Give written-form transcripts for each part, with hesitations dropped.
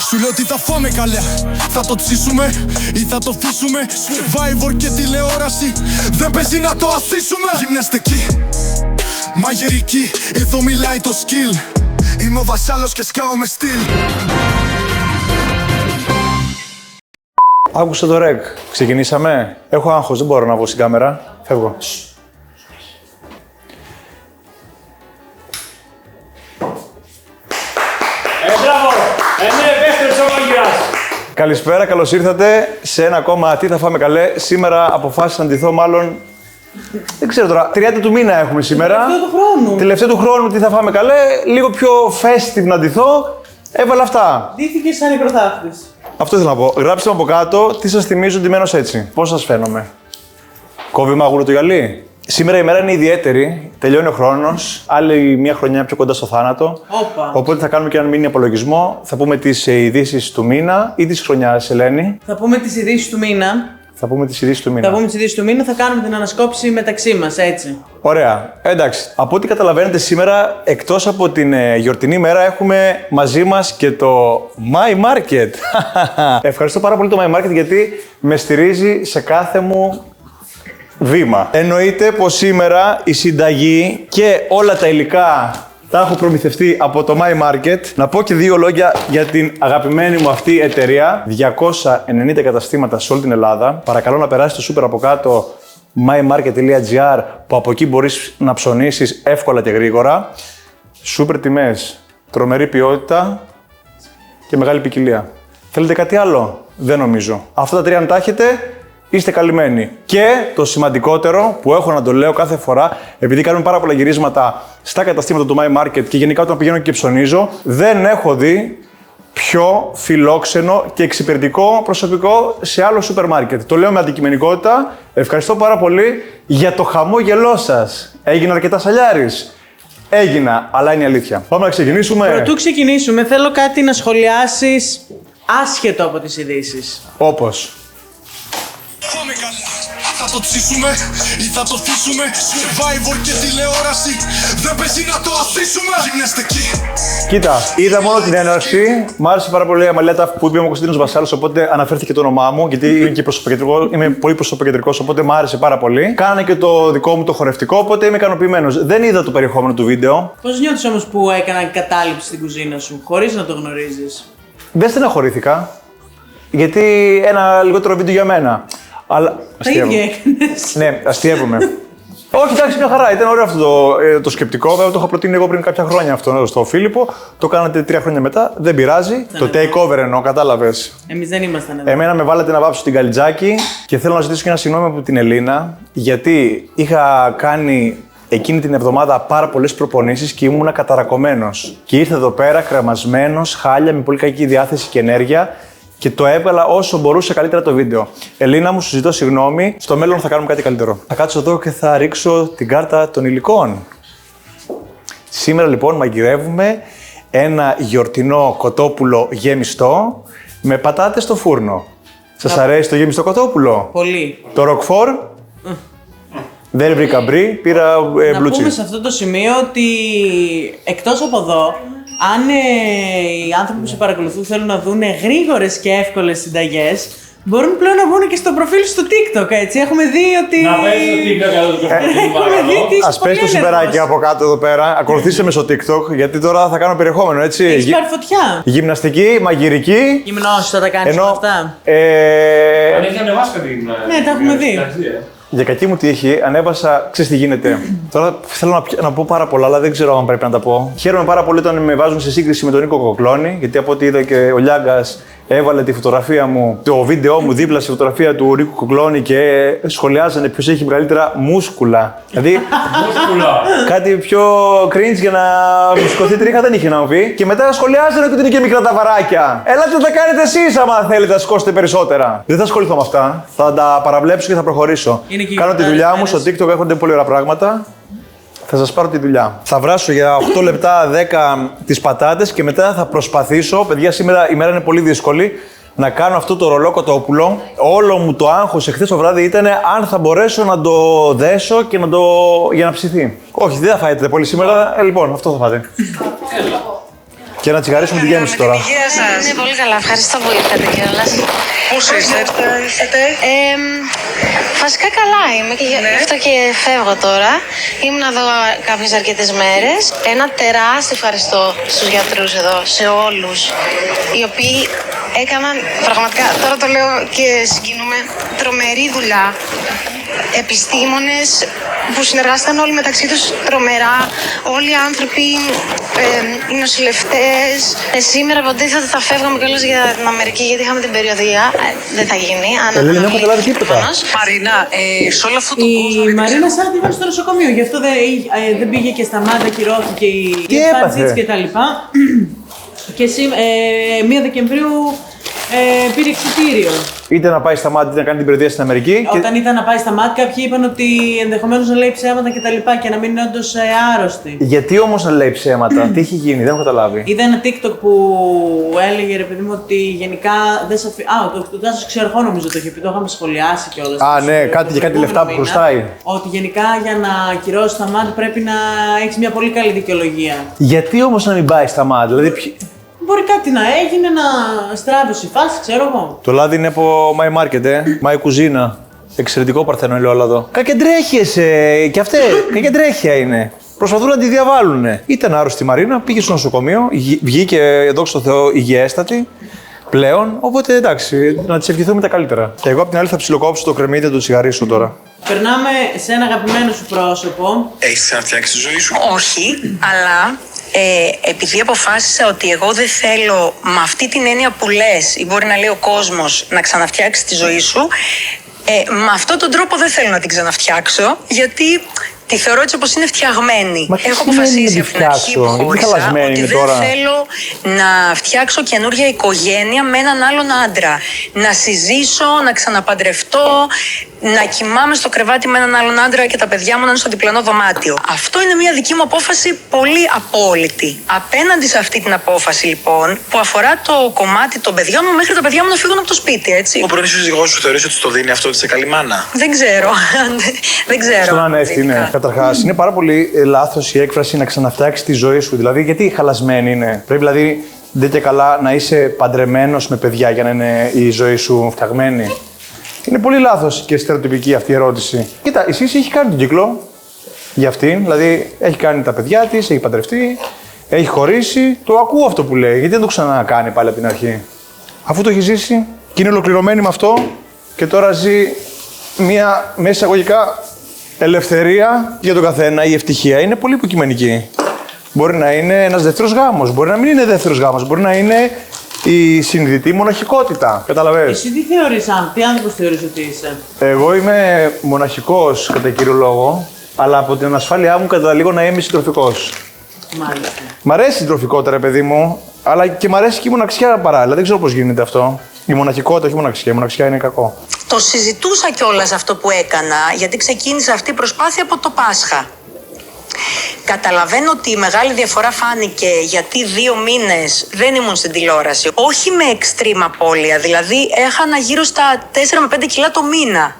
Σου λέω τι θα φάμε καλέ. Θα το τσίσουμε ή θα το φύσουμε. Survivor και τηλεόραση, δεν παίζει να το αφήσουμε. Γυμναστική, μαγειρική, εδώ μιλάει το skill. Είμαι ο βασάλος και σκάω με στυλ. Άκουσα το ρεκ. Ξεκινήσαμε. Έχω άγχος, δεν μπορώ να βγω στην κάμερα. Φεύγω. Μπράβο! Ναι, επέστρεψε ο Μαγειράς. Καλησπέρα, καλώς ήρθατε σε ένα ακόμα Τι θα φάμε καλέ. Σήμερα αποφάσισα να ντυθώ μάλλον. Δεν ξέρω τώρα, 30 του μήνα έχουμε σήμερα. Τελευταίο του χρόνου. Τελευταίο του χρόνου Τι θα φάμε καλέ. Λίγο πιο festive να ντυθώ. Έβαλα αυτά. Ντύθηκε σαν νεκροθάφτης. Αυτό ήθελα να πω. Γράψτε μου από κάτω τι σας θυμίζω ντυμένος έτσι. Πώς σας φαίνομαι. Κόβει μάγουλο το γυαλί. Σήμερα η μέρα είναι ιδιαίτερη. Τελειώνει ο χρόνος. Άλλη μια χρονιά πιο κοντά στο θάνατο. Όπα. Οπότε θα κάνουμε και έναν μίνι απολογισμό. Θα πούμε τις ειδήσεις του μήνα ή της χρονιάς, Ελένη. Θα πούμε τις ειδήσεις του μήνα. Θα πούμε τις ειδήσεις του μήνα. Θα πούμε τις ειδήσεις του μήνα, θα κάνουμε την ανασκόπηση μεταξύ μας, έτσι. Ωραία. Εντάξει. Από ό,τι καταλαβαίνετε σήμερα, εκτός από την γιορτινή μέρα, έχουμε μαζί μας και το My Market. Ευχαριστώ πάρα πολύ το My Market γιατί με στηρίζει σε κάθε μου βήμα. Εννοείται πως σήμερα η συνταγή και όλα τα υλικά τα έχω προμηθευτεί από το My Market. Να πω και δύο λόγια για την αγαπημένη μου αυτή εταιρεία. 290 καταστήματα σε όλη την Ελλάδα. Παρακαλώ να περάσετε στο super από κάτω mymarket.gr που από εκεί μπορείς να ψωνίσεις εύκολα και γρήγορα. Σούπερ τιμές, τρομερή ποιότητα και μεγάλη ποικιλία. Θέλετε κάτι άλλο? Δεν νομίζω. Αυτά τα τρία αν τα έχετε, είστε καλυμμένοι. Και το σημαντικότερο που έχω να το λέω κάθε φορά, επειδή κάνουμε πάρα πολλά γυρίσματα στα καταστήματα του My Market και γενικά όταν πηγαίνω και ψωνίζω, δεν έχω δει πιο φιλόξενο και εξυπηρετικό προσωπικό σε άλλο σούπερ μάρκετ. Το λέω με αντικειμενικότητα. Ευχαριστώ πάρα πολύ για το χαμόγελό σας. Έγινα αρκετά σαλιάρης. Έγινα, αλλά είναι η αλήθεια. Πάμε να ξεκινήσουμε. Πρωτού ξεκινήσουμε, θέλω κάτι να σχολιάσεις άσχετο από τις ειδήσεις. Όπως. Φάμε καλά. Θα το τσίσουμε ή θα το φύσουμε. Survivor και τηλεόραση, δεν παίζει να το αφήσουμε. Γυμναστική. Κοίτα, είδα μόνο την έναρξη. Μ' άρεσε πάρα πολύ η αμαλιάτα που είπε ο Κωνσταντίνος Βασάλος, οπότε αναφέρθηκε το όνομά μου, γιατί είμαι πολύ προσωποκεντρικός, οπότε μ' άρεσε πάρα πολύ. Κάνανε και το δικό μου το χορευτικό, οπότε είμαι ικανοποιημένος. Δεν είδα το περιεχόμενο του βίντεο. Πώς νιώθεις όμως που έκανα κατάληψη στην κουζίνα σου, χωρίς να το γνωρίζεις? Δεν στεναχωρήθηκα, γιατί ένα λιγότερο βίντεο για μένα. Αλλά. Τα ίδια έκανες. Ναι, αστείευομαι. Όχι, εντάξει, μια χαρά. Ήταν ωραίο αυτό το σκεπτικό. Βέβαια, το είχα προτείνει εγώ πριν κάποια χρόνια αυτό στο Φίλιππο. Το κάνατε 3 χρόνια μετά. Δεν πειράζει. Το takeover εννοώ, κατάλαβες. Εμείς δεν ήμασταν εδώ. Εμένα με βάλατε να βάψω την καλιτζάκι και θέλω να ζητήσω και ένα συγγνώμη από την Ελίνα, γιατί είχα κάνει εκείνη την εβδομάδα πάρα πολλές προπονήσεις και ήμουν καταρακωμένος. Και ήρθα εδώ πέρα κρεμασμένος, χάλια, με πολύ κακή διάθεση και ενέργεια. Και το έβγαλα όσο μπορούσα καλύτερα το βίντεο. Ελίνα μου, σου ζητώ συγγνώμη. Στο μέλλον θα κάνουμε κάτι καλύτερο. Θα κάτσω εδώ και θα ρίξω την κάρτα των υλικών. Σήμερα λοιπόν μαγειρεύουμε ένα γιορτινό κοτόπουλο γεμιστό με πατάτες στο φούρνο. Σας αρέσει το γεμιστό κοτόπουλο? Πολύ. Το ροκφόρ? Δεν βρήκα μπρι, πήρα Να μπλούτσι. πούμε σε αυτό το σημείο ότι εκτός από εδώ, αν οι άνθρωποι που σε παρακολουθούν θέλουν να δουν γρήγορες και εύκολες συνταγές, μπορούν πλέον να μπουν και στο προφίλ στο TikTok, έτσι. Έχουμε δει ότι. Να παίζει το TikTok εδώ το προφίλ του Έχουμε δει ότι είσαι Ας πες το πολύ συμπεράκι ενεργός. από κάτω εδώ πέρα. Ακολουθήστε με στο TikTok, γιατί τώρα θα κάνω περιεχόμενο, έτσι. Έχεις πάρει φωτιά. Γυμναστική, μαγειρική. Γυμνός θα τα κάνεις όλα αυτά. Αν έχει ανεβάσει κάτι. Ναι, τα έχουμε δει. Για κακή μου τύχη, ανέβασα, ξέρεις τι γίνεται. Τώρα θέλω να πω πάρα πολλά, αλλά δεν ξέρω αν πρέπει να τα πω. Χαίρομαι πάρα πολύ όταν με βάζουν σε σύγκριση με τον Νίκο Κοκλώνη, γιατί από ό,τι είδα και ο Λιάγκας έβαλε τη φωτογραφία μου, το βίντεο μου δίπλα στη φωτογραφία του Νίκου Κοκλώνη και σχολιάζανε ποιος έχει μεγαλύτερα μούσκουλα. Δηλαδή, κάτι πιο cringe για να μου σηκωθεί τρίχα δεν είχε να μου πει. Και μετά σχολιάζανε ότι είναι και μικρά τα βαράκια. Ελάτε να τα κάνετε εσείς άμα θέλετε να σηκώσετε περισσότερα. Δεν θα ασχοληθώ με αυτά. Θα τα παραβλέψω και θα προχωρήσω. Κάνω τη δουλειά μου, στο TikTok έρχονται πολύ ωραία πράγματα. Θα σας πάρω τη δουλειά. Θα βράσω για 8 λεπτά 10 τις πατάτες και μετά θα προσπαθήσω, παιδιά σήμερα η μέρα είναι πολύ δύσκολη, να κάνω αυτό το ρολό κοτόπουλο. Όλο μου το άγχος εχθές το βράδυ ήταν αν θα μπορέσω να το δέσω και να για να ψηθεί. Όχι, δεν θα φάετε πολύ σήμερα, λοιπόν αυτό θα φάτε. Και ένα τσιγαρίσιο με τη γέμιση τώρα. Ναι, πολύ καλά. Ευχαριστώ που ήρθατε κιόλας. Πώς είστε? Βασικά καλά είμαι και γι' αυτό και φεύγω τώρα. Ήμουν εδώ κάποιες αρκετές μέρες. Ένα τεράστιο ευχαριστώ στους γιατρούς εδώ, σε όλους, οι οποίοι έκαναν πραγματικά, τώρα το λέω και συγκινούμε, τρομερή δουλειά. Επιστήμονες που συνεργάστηκαν όλοι μεταξύ τους τρομερά, όλοι οι άνθρωποι, οι νοσηλευτές. Σήμερα υποτίθεται θα φεύγαμε κιόλας για την Αμερική γιατί είχαμε την περιοδία. Δεν θα γίνει. Δεν έχω καταλάβει τίποτα. Μαρίνα, σε όλο αυτό το κόσμο. Η Μαρίνα Σάντι ήταν στο νοσοκομείο, γι' αυτό δεν πήγε και σταμάτα, κυρώθηκε η Φαντζίτς και τα λοιπά. Και 1 Δεκεμβρίου πήρε εξιτήριο. Είτε να πάει στα μάτια, είτε να κάνει την περιοδία στην Αμερική. Όταν ήταν να πάει στα μάτια, κάποιοι είπαν ότι ενδεχομένως να λέει ψέματα και τα λοιπά και να μην είναι όντως άρρωστη. Γιατί όμως να λέει ψέματα, τι έχει γίνει, δεν έχω καταλάβει. Είδα ένα TikTok που έλεγε, ρε παιδί μου, ότι γενικά δεν σε αφήνει. Το Τάσος Ξερχό νομίζω το είχε πει, το είχαμε σχολιάσει κιόλας. Ναι, κάτι για κάτι λεφτά που χρωστάει. Ότι γενικά για να ακυρώσει τα μάτια πρέπει να έχει μια πολύ καλή δικαιολογία. Γιατί όμως να μην πάει στα μάτια, δηλαδή. Μπορεί κάτι να έγινε, να στράβει η φάση, ξέρω εγώ. Το λάδι είναι από My Market, My Cuisina. Εξαιρετικό παρθένο ελαιόλαδο. Κακεντρέχειες και αυτές, κακεντρέχεια είναι. Προσπαθούν να τη διαβάλουν. Ήταν άρρωστη η Μαρίνα, πήγε στο νοσοκομείο, βγήκε, δόξα τω Θεώ, υγιέστατη πλέον. Οπότε εντάξει, να της ευχηθούμε τα καλύτερα. Και εγώ απ' την άλλη θα ψιλοκόψω το κρεμμύδι και το τσιγαρίσιο τώρα. Περνάμε σε ένα αγαπημένο σου πρόσωπο. Έχεις ξαναφτιάξει τη ζωή σου? Όχι, αλλά επειδή αποφάσισα ότι εγώ δεν θέλω με αυτή την έννοια που λες ή μπορεί να λέει ο κόσμος να ξαναφτιάξει τη ζωή σου, με αυτόν τον τρόπο δεν θέλω να την ξαναφτιάξω, γιατί τη θεωρώ έτσι όπως είναι φτιαγμένη. Έχω αποφασίσει από την αρχή που χώρισα ότι δεν θέλω να φτιάξω καινούργια οικογένεια με έναν άλλον άντρα. Να συζήσω, να ξαναπαντρευτώ, να κοιμάμαι στο κρεβάτι με έναν άλλον άντρα και τα παιδιά μου να είναι στο διπλανό δωμάτιο. Αυτό είναι μια δική μου απόφαση πολύ απόλυτη. Απέναντι σε αυτή την απόφαση λοιπόν, που αφορά το κομμάτι των παιδιών μου μέχρι τα παιδιά μου να φύγουν από το σπίτι, έτσι. Ο πρώην σύζυγός σου θεωρείς ότι στο δίνει αυτό ότι είσαι καλή μάνα? Δεν ξέρω. Δεν ξέρω. Στον ανέστη είναι. Καταρχάς, είναι πάρα πολύ λάθος η έκφραση να ξαναφτιάξει τη ζωή σου. Δηλαδή, γιατί χαλασμένη είναι. Πρέπει δηλαδή δεν και καλά να είσαι παντρεμένος με παιδιά για να είναι η ζωή σου φτιαγμένη. Είναι πολύ λάθος και στερεοτυπική αυτή η ερώτηση. Κοίτα, η Σύση έχει κάνει τον κύκλο για αυτήν. Δηλαδή, έχει κάνει τα παιδιά της, έχει παντρευτεί, έχει χωρίσει. Το ακούω αυτό που λέει. Γιατί δεν το ξανακάνει πάλι από την αρχή. Αφού το έχει ζήσει και είναι ολοκληρωμένη με αυτό και τώρα ζει μια μέσα εισαγωγικά ελευθερία για τον καθένα, η ευτυχία είναι πολύ υποκειμενική. Μπορεί να είναι ένας δεύτερος γάμος, μπορεί να μην είναι δεύτερος γάμος, μπορεί να είναι η συνειδητή μοναχικότητα. Καταλαβαίνεις. Εσύ τι θεωρείς, τι άνθρωπος θεωρείς ότι είσαι? Εγώ είμαι μοναχικός κατά κύριο λόγο, αλλά από την ασφάλειά μου καταλήγω να είμαι συντροφικός. Μάλιστα. Μ' αρέσει η συντροφικότητα, παιδί μου, αλλά και μ' αρέσει και η μοναξιά παράλληλα. Δεν ξέρω πώς γίνεται αυτό. Η μοναχικότητα, όχι η μοναξιά. Η μοναξιά είναι κακό. Το συζητούσα κιόλας αυτό που έκανα, γιατί ξεκίνησε αυτή η προσπάθεια από το Πάσχα. Καταλαβαίνω ότι η μεγάλη διαφορά φάνηκε γιατί 2 μήνες δεν ήμουν στην τηλεόραση. Όχι με extreme απώλεια, δηλαδή έχανα γύρω στα 4 με 5 κιλά το μήνα.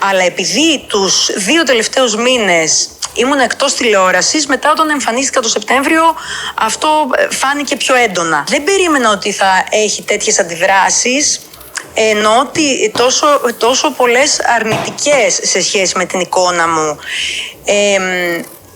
Αλλά επειδή τους 2 τελευταίους μήνες ήμουν εκτός τηλεόρασης, μετά όταν εμφανίστηκα το Σεπτέμβριο αυτό φάνηκε πιο έντονα. Δεν περίμενα ότι θα έχει τέτοιες αντιδράσεις. Εννοώ ότι τόσο πολλές αρνητικές σε σχέση με την εικόνα μου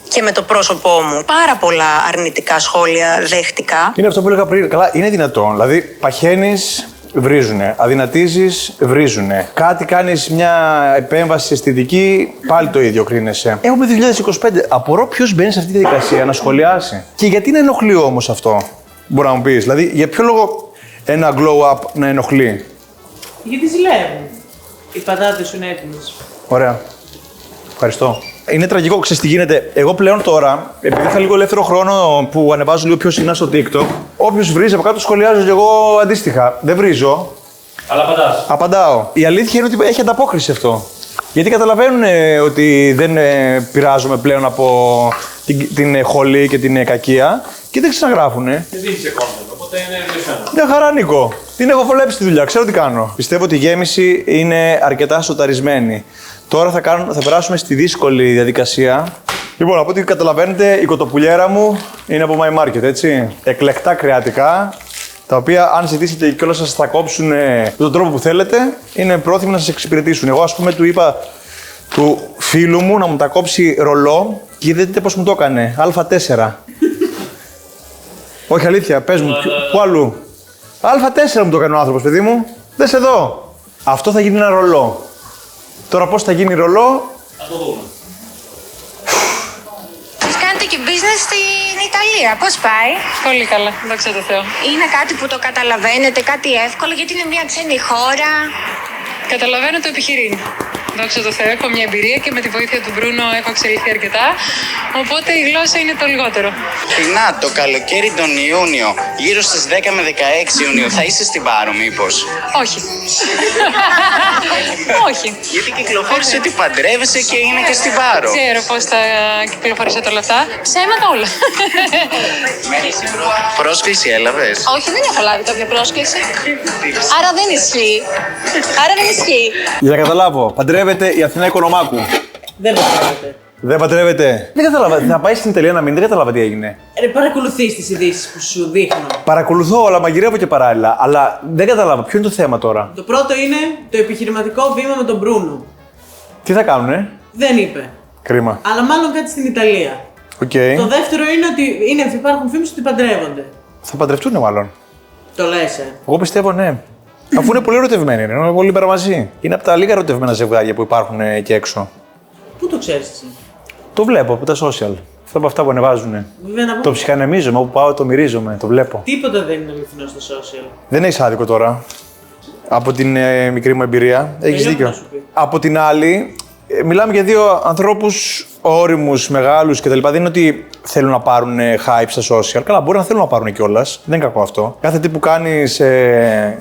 και με το πρόσωπό μου. Πάρα πολλά αρνητικά σχόλια δέχτηκα. Είναι αυτό που έλεγα πριν. Καλά, είναι δυνατόν. Δηλαδή, παχαίνεις, βρίζουνε. Αδυνατίζεις, βρίζουνε. Κάτι κάνεις μια επέμβαση αισθητική, πάλι το ίδιο κρίνεσαι. Έχουμε 2025. Απορώ ποιος μπαίνει σε αυτή τη διαδικασία να σχολιάσει. Και γιατί να ενοχλεί όμως αυτό, μπορεί να μου πεις. Δηλαδή, για ποιο λόγο ένα glow up να ενοχλεί? Γιατί ζηλεύουν. Οι πατάτες σου είναι έτοιμες. Ωραία. Ευχαριστώ. Είναι τραγικό, ξέρεις τι γίνεται. Εγώ πλέον τώρα, επειδή είχα λίγο ελεύθερο χρόνο που ανεβάζω λίγο πιο συχνά στο TikTok, όποιος βρίζει από κάτω σχολιάζω και εγώ αντίστοιχα. Δεν βρίζω. Αλλά απαντάς. Απαντάω. Η αλήθεια είναι ότι έχει ανταπόκριση αυτό. Γιατί καταλαβαίνουν ότι δεν πειράζομαι πλέον από την χολή και την κακία και δεν ξαναγράφουνε. Δεν δίνεις content, οπότε είναι λυσμένο. Μια χαρά, Νίκο. Την έχω βολέψει τη δουλειά, ξέρω τι κάνω. Πιστεύω ότι η γέμιση είναι αρκετά σοταρισμένη. Τώρα θα περάσουμε στη δύσκολη διαδικασία Λοιπόν, από ό,τι καταλαβαίνετε, η κοτοπουλιέρα μου είναι από My Market, έτσι. Εκλεκτά κρεατικά, τα οποία αν ζητήσετε και όλα σας τα κόψουν με τον τρόπο που θέλετε, είναι πρόθυμοι να σας εξυπηρετήσουν. Εγώ, ας πούμε, του είπα του φίλου μου να μου τα κόψει ρολό και δείτε πώς μου το έκανε. Α4. Όχι αλήθεια, πες μου, πού αλλού. Α4 μου το έκανε ο άνθρωπος, παιδί μου. Δες εδώ. Αυτό θα γίνει ένα ρολό. Τώρα πώς θα γίνει ρολό. Θα το δούμε. Κάνετε και business στην Ιταλία. Πώς πάει? Πολύ καλά, δόξα τω Θεώ. Είναι κάτι που το καταλαβαίνετε, κάτι εύκολο, γιατί είναι μια ξένη χώρα. Καταλαβαίνω το επιχειρήν. Δόξα τω Θεώ, έχω μια εμπειρία και με τη βοήθεια του Μπρούνο έχω εξελιχθεί αρκετά. Οπότε η γλώσσα είναι το λιγότερο. Να, το καλοκαίρι τον Ιούνιο, γύρω στις 10 με 16 Ιουνίου, θα είσαι στην Πάρο μήπως? Όχι. Όχι. Γιατί κυκλοφόρησε ότι παντρεύεσαι και είναι και στην Πάρο. Ξέρω πώς θα κυκλοφορήσετε όλα αυτά. Ψέματα όλα. Πρόσκληση έλαβες? Όχι, δεν έχω λάβει κάποια πρόσκληση. Άρα δεν ισχύει. Άρα δεν ισχύει. Για να καταλάβω, παντρεύεται η Αθηνά Οικονομάκου. Δεν παντρεύεται. Δεν παντρεύεται. Δεν κατάλαβα. Θα πάει στην Ιταλία να μείνει, δεν κατάλαβα τι έγινε. Παρακολουθείς τις ειδήσεις που σου δείχνω. Παρακολουθώ, αλλά μαγειρεύω και παράλληλα. Αλλά δεν κατάλαβα. Ποιο είναι το θέμα τώρα. Το πρώτο είναι το επιχειρηματικό βήμα με τον Μπρούνο. Τι θα κάνουνε. Δεν είπε. Κρίμα. Αλλά μάλλον κάτι στην Ιταλία. Okay. Το δεύτερο είναι ότι υπάρχουν φήμες ότι παντρεύονται. Θα παντρευτούν μάλλον. Το λες, Εγώ πιστεύω ναι. Αφού είναι πολύ ερωτευμένοι, είναι πολύ πέρα μαζί. Είναι από τα λίγα ερωτευμένα ζευγάρια που υπάρχουν εκεί έξω. Πού το ξέρεις εσύ? Το βλέπω από τα social. Αυτό από αυτά που ανεβάζουν. Το ψυχανεμίζομαι, όπου πάω το μυρίζομαι, το βλέπω. Τίποτα δεν είναι αληθινό στο social. Δεν έχεις άδικο τώρα. Από την μικρή μου εμπειρία. Έχεις δίκιο. Από την άλλη, μιλάμε για δύο ανθρώπους όριμους, μεγάλους κτλ. Δεν είναι ότι θέλουν να πάρουν hype στα social. Καλά, μπορεί να θέλουν να πάρουν κιόλας. Δεν είναι κακό αυτό. Κάθε τι που κάνεις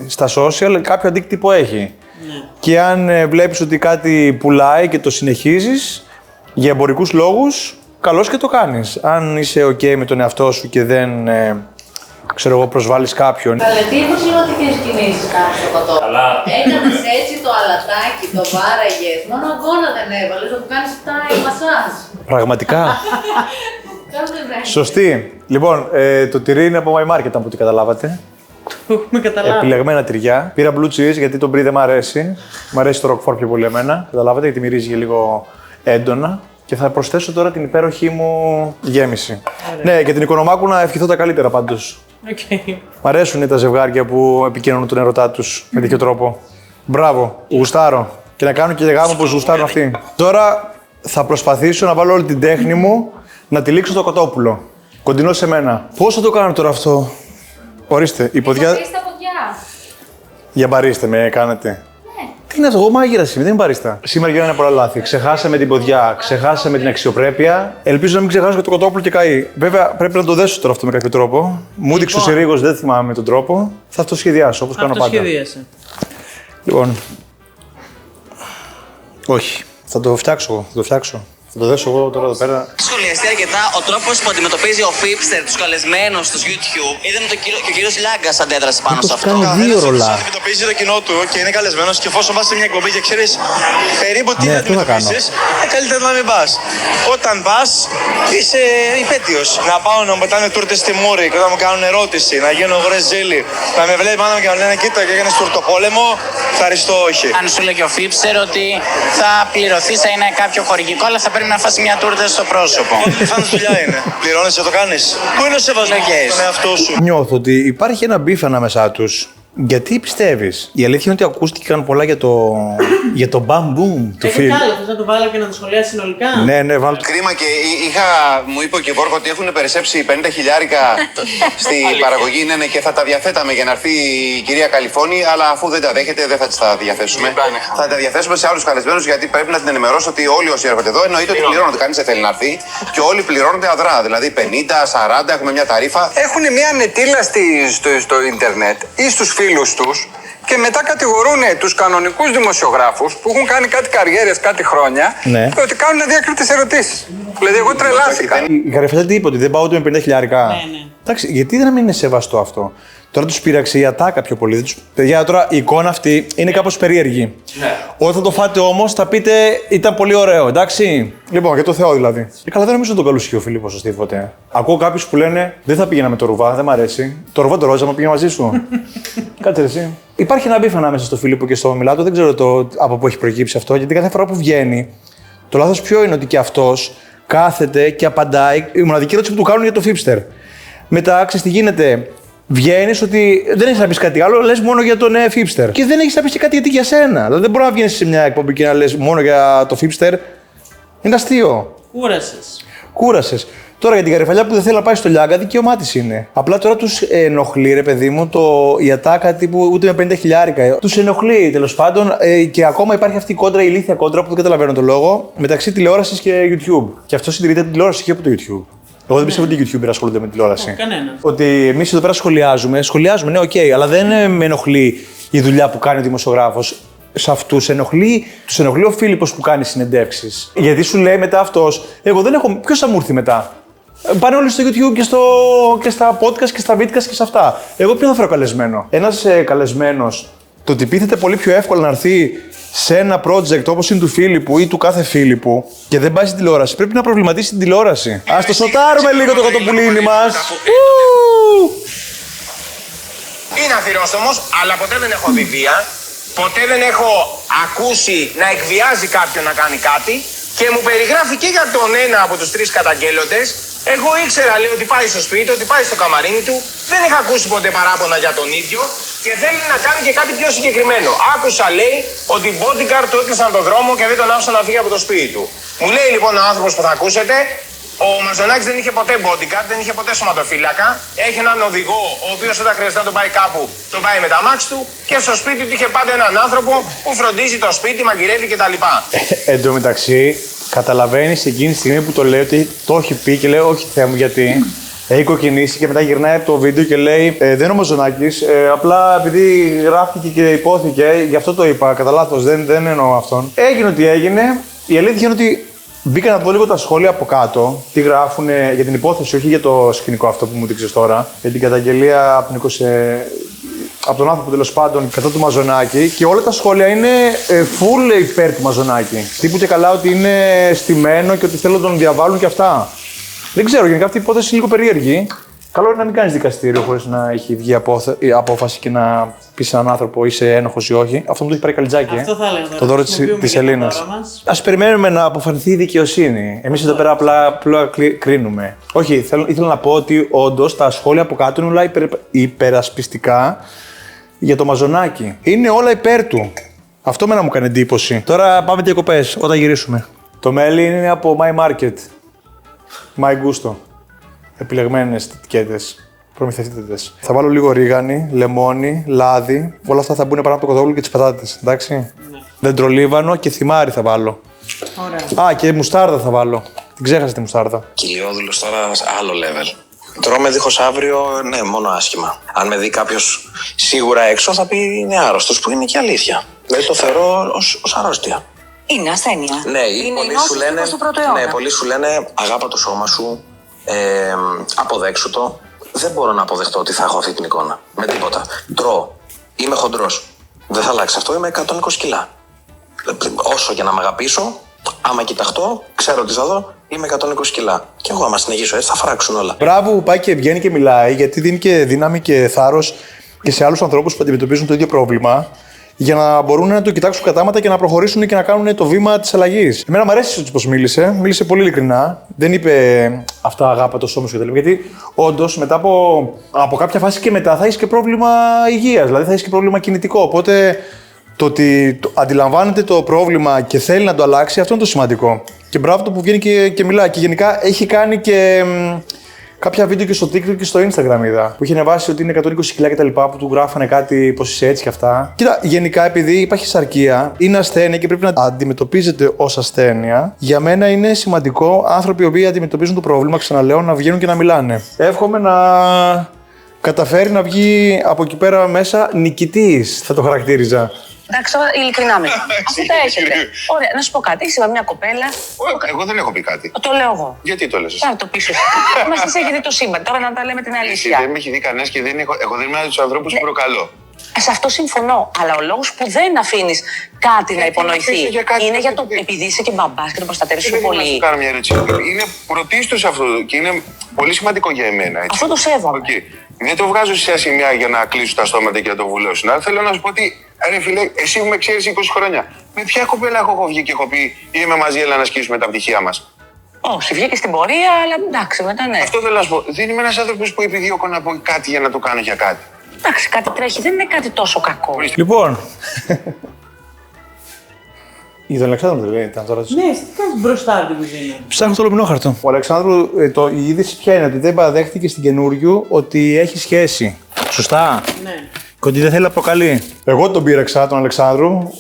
στα social κάποιο αντίκτυπο έχει. Ναι. Και αν βλέπεις ότι κάτι πουλάει και το συνεχίζεις για εμπορικούς λόγους, καλώς και το κάνεις. Αν είσαι OK με τον εαυτό σου και δεν ξέρω εγώ, προσβάλλεις κάποιον. Καλέ, τι υποσχηματικές κινήσεις κάνεις στο κοτόπουλο. Καλά. Έκανες έτσι το αλατάκι, το βάραγες, μόνο αγώνα δεν έβαλες, όπου κάνεις Thai massage. Πραγματικά. Κάθε μέρα. Σωστή. Λοιπόν, το τυρί είναι από My Market, από ό,τι καταλάβατε. Το έχουμε καταλάβει. Επιλεγμένα τυριά. Πήρα blue cheese γιατί το μπρι δεν μ' αρέσει. Μ' αρέσει το roquefort πιο πολύ εμένα. Καταλάβατε, γιατί μυρίζει λίγο έντονα. Και θα προσθέσω τώρα την υπέροχη μου γέμιση. Ναι, και την Οικονομάκου να ευχηθώ τα καλύτερα πάντως. Okay. Μ' αρέσουν τα ζευγάρια που επικοινωνούν τον ερωτά τους με τέτοιο τρόπο. Μπράβο, γουστάρω. Και να κάνω και γάμο όπως γουστάρουν αυτοί. Τώρα θα προσπαθήσω να βάλω όλη την τέχνη μου να τυλίξω το κοτόπουλο. Κοντινό σε μένα. Πώς θα το κάνω τώρα αυτό? Ορίστε, η ποδιά. Μπαρίστε ποδιά. Για μπαρίστε με κάνετε. Τι είναι αυτό, εγώ μάγειρας είμαι, δεν είμαι μπαρίστα. Σήμερα γίνανε πολλά λάθη. Ξεχάσαμε την ποδιά, ξεχάσαμε την αξιοπρέπεια. Ελπίζω να μην ξεχάσω και το κοτόπουλο και καεί. Βέβαια πρέπει να το δέσω τώρα αυτό με κάποιο τρόπο. Μου έδειξε ο Συρίγος, δεν θυμάμαι τον τρόπο. Θα το σχεδιάσω όπως κάνω πάντα. Σχεδίασε. Λοιπόν. Όχι. Θα το φτιάξω εγώ. Θα το φτιάξω. Θα το δέσω εγώ τώρα εδώ πέρα. Σχολιαστεί αρκετά ο τρόπος που αντιμετωπίζει ο Fipster τους καλεσμένους στους YouTube. Είδαμε και ο κύριος Λάγκας αντέδρασε πάνω σε αυτό. Κάνει δύο ρολά. Αντιμετωπίζει το κοινό του και είναι καλεσμένος και εφόσον πας σε μια εκπομπή και ξέρεις περίπου τι θα αντιμετωπίσεις, καλύτερα να μην πας. Όταν πας είσαι υπέτειος. Να πάω να μου πετάνε τούρτες στη μούρη και όταν μου κάνουν ερώτηση, να γίνω γρες ζήλι, να με βλέπει πάνω και να λένε κοίτα και έγινες τουρτοπόλεμο, ευχαριστώ όχι. Αν σου λέγει ο Fipster ότι θα πληρωθείς, θα είναι κάποιο χορηγικό, αλλά θα πρέπει να φας μια τούρτα στο πρόσωπο. Ό,τι φάνης δουλειά είναι. Πληρώνεις και το κάνεις. Πού είναι ο σεβασμός στον εαυτό σου? Νιώθω ότι υπάρχει ένα μπιφ ανάμεσά τους. Γιατί πιστεύεις? Η αλήθεια είναι ότι ακούστηκαν πολλά για το bam boom του Έχει φιλμ. κι άλλο, θες να το βάλω και να το σχολιάσει συνολικά. Ναι, βάλω. Κρίμα και μου είπε ο Κιβόρκο ότι έχουν περισσέψει 50 χιλιάρικα στην παραγωγή, ναι, και θα τα διαθέταμε για να έρθει η κυρία Καλιφώνη, αλλά αφού δεν τα δέχεται δεν θα τις τα διαθέσουμε. Θα τα διαθέσουμε σε άλλους καλεσμένους γιατί πρέπει να την ενημερώσω ότι όλοι όσοι έρχονται εδώ εννοείται ότι πληρώνονται. Κανείς δεν θέλει να έρθει και όλοι πληρώνονται αδρά. Δηλαδή 50, 40, έχουμε μια ταρίφα. Έχουν μια νετήλα στο ίντερνετ ή στους φίλους τους και μετά κατηγορούν τους κανονικούς δημοσιογράφους που έχουν κάνει κάτι καριέρες, κάτι χρόνια, ότι κάνουν αδιακρίτες ερωτήσεις. Δηλαδή, εγώ τρελάθηκα. Η Γαρεφέτα τι είπε, ότι δεν πάω ούτε με 50 χιλιάρικα. Ναι. Εντάξει, γιατί δεν μην είναι σεβαστό αυτό? Τώρα τους πείραξε η ατάκα πιο πολύ. Παιδιά, τώρα η εικόνα αυτή είναι κάπως περίεργη. Ναι. Όταν το φάτε όμως, θα πείτε ήταν πολύ ωραίο, εντάξει. Λοιπόν, για το Θεό δηλαδή. Καλά, δεν νομίζω τον καλούσχει ο Φίλιππος ο Στίβοτε. Ακούω κάποιους που λένε δεν θα πήγαινα με το ρουβά, δεν μ' αρέσει. Το ρουβά το ρόζα, μα πήγε μαζί σου. Κάτσε εσύ. Υπάρχει ένα μπιφ ανάμεσα στο Φίλιππο και στο Μιλάτο, δεν ξέρω από πού έχει προκύψει αυτό, γιατί κάθε φορά που βγαίνει, το λάθος ποιο είναι ότι και αυτός κάθεται και απαντάει. Η μοναδική ερώτηση που του κάνουν για το Fipster. Μετά, ξέρεις τι γίνεται. Βγαίνεις ότι δεν έχεις να πεις κάτι άλλο, λες μόνο για τον Fipster. Και δεν έχεις να πεις και κάτι για σένα. Δηλαδή δεν μπορεί να βγαίνεις σε μια εκπομπή και να λες μόνο για το Fipster. Είναι αστείο. Κούρασες. Τώρα για την καρυφαλιά που δεν θέλει να πάει στο Λιάγκα, δικαίωμά της είναι. Απλά τώρα τους ενοχλεί, ρε παιδί μου, η ατάκα τύπου ούτε με 50 χιλιάρικα. Τους ενοχλεί τέλος πάντων και ακόμα υπάρχει αυτή η κόντρα, η ηλίθια κόντρα που δεν καταλαβαίνω τον λόγο, μεταξύ τηλεόρασης και YouTube. Και αυτό συντηρείται την τηλεόραση και από το YouTube. Εγώ δεν πιστεύω ότι οι YouTubers ασχολούνται με τηλεόραση. Κανένα. Ότι εμείς εδώ πέρα σχολιάζουμε, ναι, οκ, αλλά δεν με ενοχλεί η δουλειά που κάνει ο δημοσιογράφος. Σε αυτούς τους ενοχλεί ο Φίλιππος που κάνει συνεντεύξεις. Γιατί σου λέει μετά αυτός, εγώ δεν έχω. Ποιος θα μου έρθει μετά. Πάνε όλοι στο YouTube και στα podcast και στα vidcast και σε αυτά. Εγώ ποιον θα φέρω καλεσμένο. Ένας καλεσμένος, το ότι πείθεται πολύ πιο εύκολα να έρθει σε ένα project όπως είναι του Φίλιππου ή του κάθε Φίλιππου και δεν πάει στην τηλεόραση, πρέπει να προβληματίσει την τηλεόραση. Ας το σοτάρουμε λίγο το κοτοπουλίνι μας. Είναι αθυρόστομος, αλλά ποτέ δεν έχω δει βία. Ποτέ δεν έχω ακούσει να εκβιάζει κάποιον να κάνει κάτι και μου περιγράφει και για τον ένα από τους τρεις καταγγέλλοντες. Εγώ ήξερα, λέει, ότι πάει στο σπίτι, ότι πάει στο καμαρίνι του. Δεν είχα ακούσει ποτέ παράπονα για τον ίδιο και θέλει να κάνει και κάτι πιο συγκεκριμένο. Άκουσα, λέει, ότι οι bodyguard του έκλεισαν τον δρόμο και δεν τον άφησαν να φύγει από το σπίτι του. Μου λέει λοιπόν ο άνθρωπος που θα ακούσετε, ο Μαζονάκης δεν είχε ποτέ bodyguard, δεν είχε ποτέ σωματοφύλακα. Έχει έναν οδηγό, ο οποίος όταν χρειάζεται να τον πάει κάπου, τον πάει με τα μάξι του και στο σπίτι του είχε πάντα έναν άνθρωπο που φροντίζει το σπίτι, μαγειρεύει κτλ. Εν τω μεταξύ, καταλαβαίνεις εκείνη τη στιγμή που το λέει ότι το έχει πει και λέει όχι Θεέ μου γιατί. Έχει κοκκινήσει και μετά γυρνάει από το βίντεο και λέει δεν είναι ο Μαζονάκης, απλά επειδή γράφτηκε και υπόθηκε, γι' αυτό το είπα, κατά λάθος, δεν εννοώ αυτόν. Έγινε ό,τι έγινε. Η αλήθεια είναι ότι μπήκα να δω λίγο τα σχόλια από κάτω, τι γράφουν για την υπόθεση, όχι για το σκηνικό αυτό που μου δείξες τώρα, για την καταγγελία από τον άνθρωπο τέλος πάντων κατά του Μαζονάκη και όλα τα σχόλια είναι full υπέρ του Μαζονάκη. Τύπου και καλά ότι είναι στημένο και ότι θέλουν να τον διαβάλουν και αυτά. Δεν ξέρω, γενικά αυτή η υπόθεση είναι λίγο περίεργη. Καλό είναι να μην κάνεις δικαστήριο χωρίς να έχει βγει απόφαση και να πεις σε έναν άνθρωπο είσαι ένοχος ή όχι. Αυτό μου το έχει πάρει Καλιτζάκη. Αυτό θα έλεγα. Το δώρο της Ελλήνας. Ας περιμένουμε να αποφανθεί η δικαιοσύνη. Εμείς εδώ πέρα απλά κρίνουμε. Όχι, ήθελα να πω ότι όντως τα σχόλια από κάτω είναι όλα υπερασπιστικά για το Μαζονάκη. Είναι όλα υπέρ του. Αυτό μένα μου κάνει εντύπωση. Τώρα πάμε διακοπές όταν γυρίσουμε. Το μέλι είναι από My Market. My Gusto. Επιλεγμένες ετικέτες. Προμηθευτείτε τες. Θα βάλω λίγο ρίγανη, λεμόνι, λάδι. Όλα αυτά θα μπουν πάνω από το κοτόπουλο και τις πατάτες. Εντάξει. Ναι. Δεντρολίβανο και θυμάρι θα βάλω. Ωραία. Α, και μουστάρδα θα βάλω. Την ξέχασα τη μουστάρδα. Κυλιόδουλος τώρα άλλο level. Τρώμε δίχως αύριο, ναι, μόνο άσχημα. Αν με δει κάποιος σίγουρα έξω θα πει είναι άρρωστος, που είναι και αλήθεια. Δηλαδή το θεωρώ ως αρρώστια. Είναι ασθένεια. Ναι, πολλοί σου λένε αγάπα το σώμα σου, αποδέξου το. Δεν μπορώ να αποδεχτώ ότι θα έχω αυτή την εικόνα. Με τίποτα. Τρώω. Είμαι χοντρός. Δεν θα αλλάξει αυτό. Είμαι 120 κιλά. Όσο για να με αγαπήσω, άμα κοιταχτώ, ξέρω τι θα δω, είμαι 120 κιλά. Και εγώ, άμα συνεχίσω έτσι, θα φράξουν όλα. Μπράβο που πάει και βγαίνει και μιλάει, γιατί δίνει και δύναμη και θάρρος και σε άλλους ανθρώπους που αντιμετωπίζουν το ίδιο πρόβλημα. Για να μπορούν να το κοιτάξουν κατάματα και να προχωρήσουν και να κάνουν το βήμα της αλλαγής. Εμένα μου αρέσει πώς μίλησε. Μίλησε πολύ ειλικρινά. Δεν είπε αυτά αγάπα το σώμα σου κτλ. Γιατί όντως μετά από κάποια φάση και μετά θα έχει και πρόβλημα υγείας. Δηλαδή θα έχει και πρόβλημα κινητικό. Οπότε το ότι αντιλαμβάνεται το πρόβλημα και θέλει να το αλλάξει, αυτό είναι το σημαντικό. Και μπράβο το που βγαίνει και μιλάει. Και γενικά έχει κάνει και κάποια βίντεο και στο TikTok και στο Instagram είδα. Που είχε ανεβάσει ότι είναι 120 κιλά κτλ. Που του γράφανε κάτι πως είσαι έτσι και αυτά. Κοίτα, γενικά επειδή υπάρχει σαρκία, είναι ασθένεια και πρέπει να αντιμετωπίζεται ως ασθένεια. Για μένα είναι σημαντικό άνθρωποι οι οποίοι αντιμετωπίζουν το πρόβλημα, ξαναλέω, να βγαίνουν και να μιλάνε. Εύχομαι να καταφέρει να βγει από εκεί πέρα μέσα νικητής, θα το χαρακτήριζα. Εντάξει, τώρα ειλικρινά μιλάω. Αφού τα έχετε. Ωραία, να σου πω κάτι. Είσαι με μια κοπέλα. Εγώ δεν έχω πει κάτι. Το λέω εγώ. Γιατί το λες εσύ? Τώρα το πεις εσύ. Μας τις έχει δει το σύμπαν. Τώρα να τα λέμε την αλήθεια. Δεν με έχει δει κανένας και εγώ δεν είμαι από τους ανθρώπους που προκαλώ. Σε αυτό συμφωνώ. Αλλά ο λόγος που δεν αφήνεις κάτι να υπονοηθεί είναι για το επειδή είσαι και μπαμπάς και το προστατεύεις σου πολύ. Να σου κάνω μια ερώτηση. Είναι πρωτίστως αυτό και είναι πολύ σημαντικό για εμένα. Έτσι. Αυτό το σέβομαι. Okay. Δεν το βγάζω σε σημεία για να κλείσω τα στόματα και να το βουλώσουν. Αλλά θέλω να σου πω ότι, ρε φίλε, εσύ που με ξέρεις 20 χρόνια, με ποια κοπέλα έχω βγει και έχω πει είμαι μαζί, έλα να σκίσουμε τα πτυχία μας? Όχι, βγήκε στην πορεία, αλλά εντάξει, μετά ναι. Αυτό θέλω να σου πω. Δεν είμαι ένας άνθρωπος που επιδιώκω να πω κάτι για να το κάνω για κάτι. Εντάξει, κάτι τρέχει, δεν είναι κάτι τόσο κακό. Λοιπόν. Για τον Αλεξάνδρου δεν ήταν τώρα. Ναι, τι κάνεις μπροστά από την κουζίνα? Ψάχνω το λουμινόχαρτο. Ο Αλεξάνδρου, η είδηση ποια είναι? Ότι δεν παραδέχτηκε στην καινούριου ότι έχει σχέση. Σωστά. Ναι. Και ότι δεν θέλει να προκαλεί. Εγώ τον πείραξα τον Αλεξάνδρου.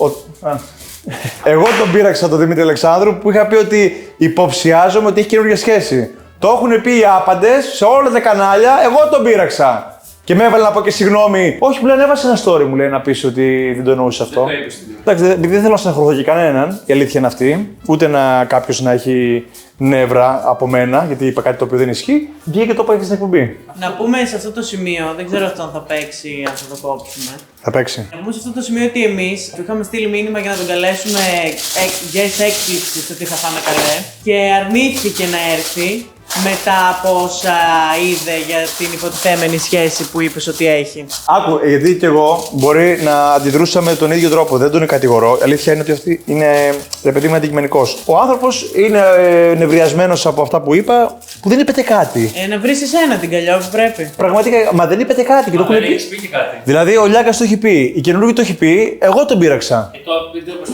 Εγώ τον πείραξα τον Δημήτρη Αλεξάνδρου που είχα πει ότι υποψιάζομαι ότι έχει καινούργια σχέση. Το έχουν πει οι άπαντες σε όλα τα κανάλια, εγώ τον πείραξα. Και με έβαλε να πω και συγγνώμη. Όχι, μου λέει, ανέβασε ένα story, μου λέει να πει ότι δεν το εννοούσε αυτό. Εντάξει, επειδή δεν θέλω να στεναχωρηθώ και κανέναν, η αλήθεια είναι αυτή. Ούτε να κάποιο να έχει νεύρα από μένα, γιατί είπα κάτι το οποίο δεν ισχύει. Βγήκε και το είπα και στην εκπομπή. Να πούμε σε αυτό το σημείο, δεν ξέρω αυτό αν θα παίξει, αν θα το κόψουμε. Θα παίξει. Να πούμε σε αυτό το σημείο ότι εμείς του είχαμε στείλει μήνυμα για να τον καλέσουμε guest έκπληξη ότι θα φάμε καλέ. Και αρνήθηκε να έρθει. Μετά από όσα είδε για την υποτιθέμενη σχέση που είπες ότι έχει. Άκου, γιατί κι εγώ μπορεί να αντιδρούσα με τον ίδιο τρόπο. Δεν τον κατηγορώ. Η αλήθεια είναι ότι αυτή είναι, ρε παιδί μου, αντικειμενικός. Ο άνθρωπος είναι νευριασμένος από αυτά που είπα, που δεν είπετε κάτι. Να βρεις εσένα την καλλιό που πρέπει. Πραγματικά, μα δεν είπετε κάτι. Μα δεν έχεις πει και κάτι. Δηλαδή, ο Λιάκας το έχει πει, η καινούργια το έχει πει, εγώ τον πήρα.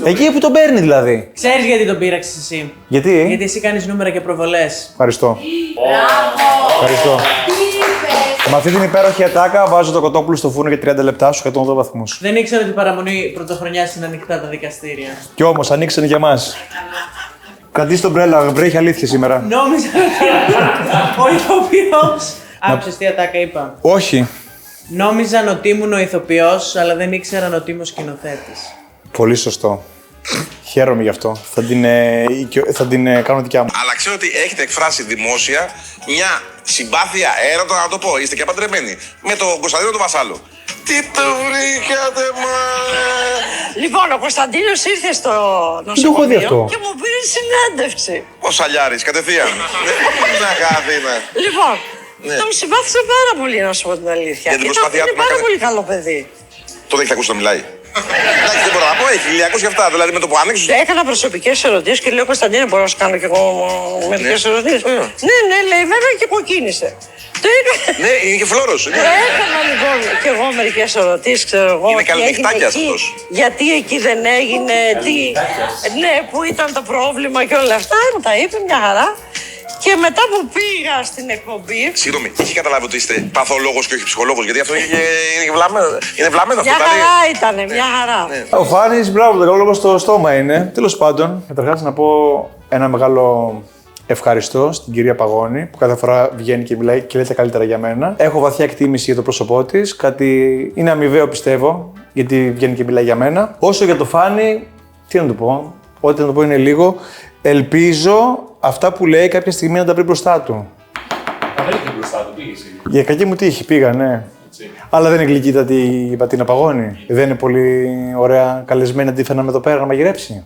Εκεί που τον παίρνει δηλαδή. Ξέρεις γιατί τον πήραξες εσύ? Γιατί? Γιατί εσύ κάνεις νούμερα και προβολές. Ευχαριστώ. Μπράβο! Ευχαριστώ. Με αυτή την υπέροχη ατάκα βάζω το κοτόπουλο στο φούρνο για 30 λεπτά στους 180 βαθμούς. Δεν ήξερα ότι η παραμονή πρωτοχρονιάς είναι ανοιχτά τα δικαστήρια. Κι όμως ανοίξανε για μας. Κρατήστε τον μπρέλα, βρέχει αλήθεια σήμερα. Νόμιζα ο ηθοποιός. Άκουσες τι ατάκα είπα? Όχι. Νόμιζαν ότι ήμουν ο ηθοποιός, αλλά δεν ήξεραν ότι είμαι ο σκηνοθέτης. Πολύ σωστό. Χαίρομαι γι' αυτό. Θα την κάνω δικιά μου. Αλλά ξέρω ότι έχετε εκφράσει δημόσια μια συμπάθεια, έρωτα να το πω, είστε και παντρεμένοι, με τον Κωνσταντίνο τον Βασάλο. Τι το βρήκατε, Λοιπόν, ο Κωνσταντίνος ήρθε στο νοσοκομείο και μου πήρε συνέντευξη. Ο Σαλιάρης, κατευθείαν. Να χάθει, ναι. Λοιπόν, τον συμπάθησα πάρα πολύ, να σου πω την αλήθεια. Για την προσπάθειά του είναι πάρα πολύ καλό παιδί. Τον έχετε ακούσει να μιλάει? Εντάξει, δεν μπορώ να πω, έχει ηλιακούς και αυτά. Δηλαδή με το που άνοιξε. Έκανα προσωπικές ερωτήσεις και λέω Κωνσταντίνε, μπορώ να σου κάνω κι εγώ μερικές ερωτήσεις. Ναι, λέει, βέβαια και κοκκίνησε. Ναι, είναι και φλόρος. Έκανα λοιπόν κι εγώ μερικές ερωτήσεις, ξέρω εγώ. Είναι καλλιτεχνάκιας αυτός. Γιατί εκεί δεν έγινε, τι. Ναι, που ήταν το πρόβλημα και όλα αυτά. Μου τα είπε μια χαρά. Και μετά που πήγα στην εκπομπή. Συγγνώμη, έχει καταλάβει ότι είστε παθολόγος και όχι ψυχολόγος? Γιατί αυτό είναι βλαμμένο. Είναι βλαμμένο αυτό. Μια χαρά ήτανε, μια χαρά. Ο Φάνης, μπράβο, το καλό λόγο στο στόμα είναι. Τέλος πάντων, καταρχάς να πω ένα μεγάλο ευχαριστώ στην κυρία Παγώνη που κάθε φορά βγαίνει και μιλάει και λέει τα καλύτερα για μένα. Έχω βαθιά εκτίμηση για το πρόσωπό της. Κάτι είναι αμοιβαίο, πιστεύω, γιατί βγαίνει και μιλάει για μένα. Όσο για το Φάνη, τι να του πω, ό,τι να του πω είναι λίγο. Ελπίζω αυτά που λέει κάποια στιγμή να τα βρει μπροστά του. Τα βρήκε μπροστά του, πήγε εσύ. Για κακή μου τύχη πήγα, ναι. Έτσι. Αλλά δεν είναι γλυκύτατη η Πατίνα Παγώνη. Δεν είναι πολύ ωραία καλεσμένη αντίθενα με εδώ πέρα να μαγειρέψει.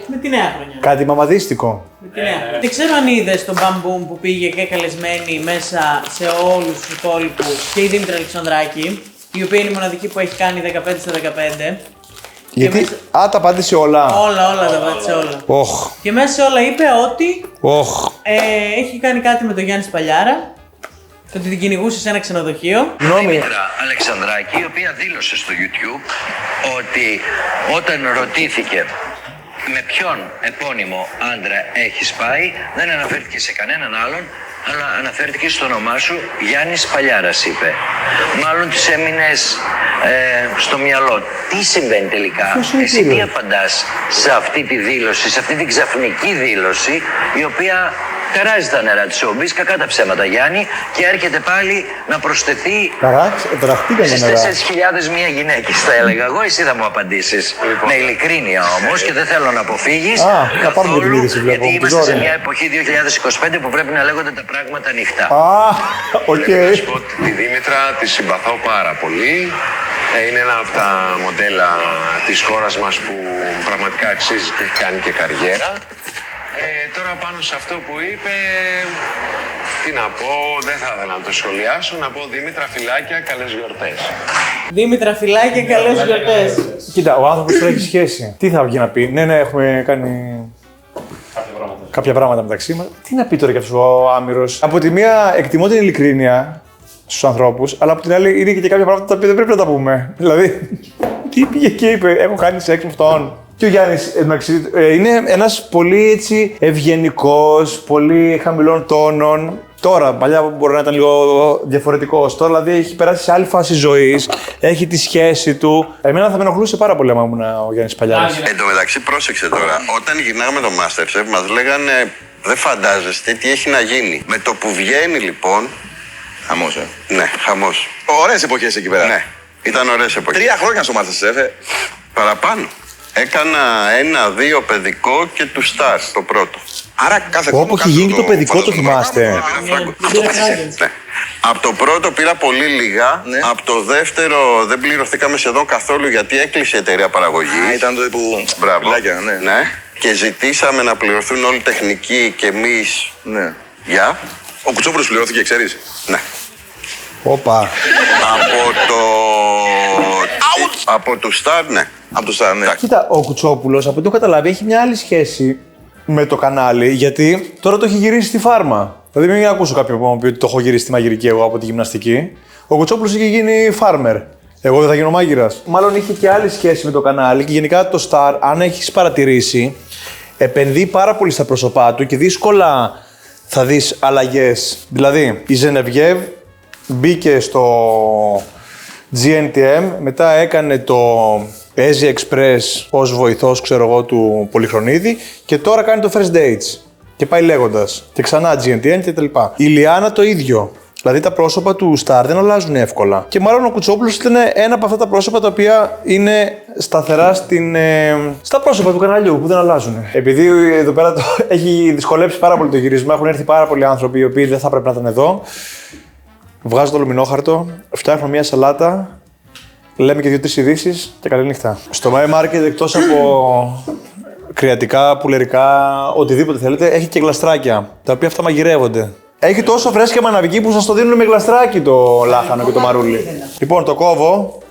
Με τη νέα χρονιά. Κάτι μαμαδίστικο. Δεν ξέρω αν είδες τον Μπαμπούμ που πήγε και καλεσμένη μέσα σε όλους τους υπόλοιπους και η Δήμητρα Αλεξανδράκη, η οποία είναι η μοναδική που έχει κάνει 15 στα 15. Γιατί, μέσα... τα απάντησε όλα. Όλα τα απάντησε όλα. Και μέσα σε όλα είπε ότι έχει κάνει κάτι με τον Γιάννη Σπαλιάρα, ότι την κυνηγούσε σε ένα ξενοδοχείο. Η Δήμητρα Αλεξανδράκη, η οποία δήλωσε στο YouTube ότι όταν ρωτήθηκε με ποιον επώνυμο άντρα έχεις πάει, δεν αναφέρθηκε σε κανέναν άλλον, αλλά αναφέρθηκε στο όνομά σου, Γιάννης Παλιάρας, είπε. Μάλλον της έμεινες στο μυαλό. Τι συμβαίνει τελικά? Εσύ τι απαντάς σε αυτή τη δήλωση, σε αυτή την ξαφνική δήλωση, η οποία Χαράζει τα νερά της showbiz, κακά τα ψέματα Γιάννη, και έρχεται πάλι να προσθεθεί στις 4.001 γυναίκες, θα έλεγα εγώ. Εσύ θα μου απαντήσεις με ειλικρίνεια όμως, και δεν θέλω να αποφύγεις καθόλου, γιατί είμαστε σε μια εποχή 2025 που πρέπει να λέγονται τα πράγματα ανοιχτά. Να σου πω ότι τη Δήμητρα τη συμπαθώ πάρα πολύ. Είναι ένα από τα μοντέλα της χώρας μας που πραγματικά αξίζει και έχει κάνει και καριέρα. Τώρα πάνω σε αυτό που είπε, τι να πω, δεν θα ήθελα να το σχολιάσω. Να πω Δήμητρα, φιλάκια, καλές γιορτές. Δήμητρα, φιλάκια, καλές γιορτές. Κοίτα, ο άνθρωπος τώρα έχει σχέση. Τι θα βγει να πει? Ναι, έχουμε κάνει κάποια πράγματα μεταξύ μας. Τι να πει τώρα κι αυτός ο άμυρος? Από τη μία εκτιμώ την ειλικρίνεια στους ανθρώπους, αλλά από την άλλη είναι και κάποια πράγματα τα οποία δεν πρέπει να τα πούμε. Δηλαδή, τι πήγε και είπε, έχω κάνει σεξ με αυτόν. Και ο Γιάννης είναι ένας πολύ έτσι ευγενικός, πολύ χαμηλών τόνων. Τώρα, παλιά μπορεί να ήταν λίγο διαφορετικός. Τώρα δηλαδή έχει περάσει σε άλλη φάση ζωής, έχει τη σχέση του. Εμένα θα με ενοχλούσε πάρα πολύ άμα ήμουν ο Γιάννης Παλιάρης. Εν τω μεταξύ, πρόσεξε τώρα. Όταν γυρνάγαμε το Masterchef, μας λέγανε δεν φαντάζεστε τι έχει να γίνει. Με το που βγαίνει λοιπόν. Χαμός, Ναι, χαμός. Ωραίες εποχές εκεί πέρα. Ναι, ήταν ωραίες εποχές. 3 χρόνια στο Masterchef. Παραπάνω. Έκανα 1-2 παιδικό και του Star το πρώτο. Άρα κάθε χρόνο. Όπου έχει γίνει το παιδικό, το θυμάστε? Ναι. Από το πρώτο πήρα πολύ λίγα. Ναι. Από το δεύτερο δεν πληρωθήκαμε σχεδόν καθόλου γιατί έκλεισε η εταιρεία παραγωγής. Ήταν το που. Μπράβο. Ναι. Ναι. Και ζητήσαμε να πληρωθούν όλοι τεχνικοί και εμείς. Ναι. Για. Ο Κουτσόπουλος πληρώθηκε, ξέρεις. Ναι. Όπα. Από το Star, ναι. Από το Star, ναι. Κοίτα, ο Κουτσόπουλος, από ό,τι έχω καταλάβει, έχει μια άλλη σχέση με το κανάλι, γιατί τώρα το έχει γυρίσει στη φάρμα. Δηλαδή, μην ακούσω κάποιον που μου πει ότι το έχω γυρίσει στη μαγειρική εγώ από τη γυμναστική. Ο Κουτσόπουλος έχει γίνει φάρμερ. Εγώ δεν θα γίνω μάγειρας. Μάλλον είχε και άλλη σχέση με το κανάλι και γενικά το Star, αν έχεις παρατηρήσει, επενδύει πάρα πολύ στα πρόσωπά του και δύσκολα θα δεις αλλαγές. Δηλαδή, η Ζενεβιέβ μπήκε στο GNTM, μετά έκανε το Asia Express ως βοηθός, ξέρω εγώ, του Πολυχρονίδη και τώρα κάνει το First Dates. Και πάει λέγοντας. Και ξανά GNTM και τα λοιπά. Η Λιάννα το ίδιο. Δηλαδή τα πρόσωπα του Star δεν αλλάζουν εύκολα. Και μάλλον ο Κουτσόπουλος ήταν ένα από αυτά τα πρόσωπα τα οποία είναι σταθερά στα πρόσωπα του καναλιού που δεν αλλάζουν. Επειδή εδώ πέρα έχει δυσκολέψει πάρα πολύ το γύρισμα, έχουν έρθει πάρα πολλοί άνθρωποι οι οποίοι δεν θα πρέπει να ήταν εδώ. Βγάζω το λουμινόχαρτο, φτιάχνω μια σαλάτα, λέμε και 2-3 ειδήσεις και καλή νύχτα. Στο My Market, εκτός από κρεατικά, πουλερικά, οτιδήποτε θέλετε, έχει και γλαστράκια, τα οποία αυτά μαγειρεύονται. Έχει τόσο φρέσκια μαναβική που σας το δίνουν με γλαστράκι το λάχανο και το μαρούλι. Λοιπόν, το κόβω.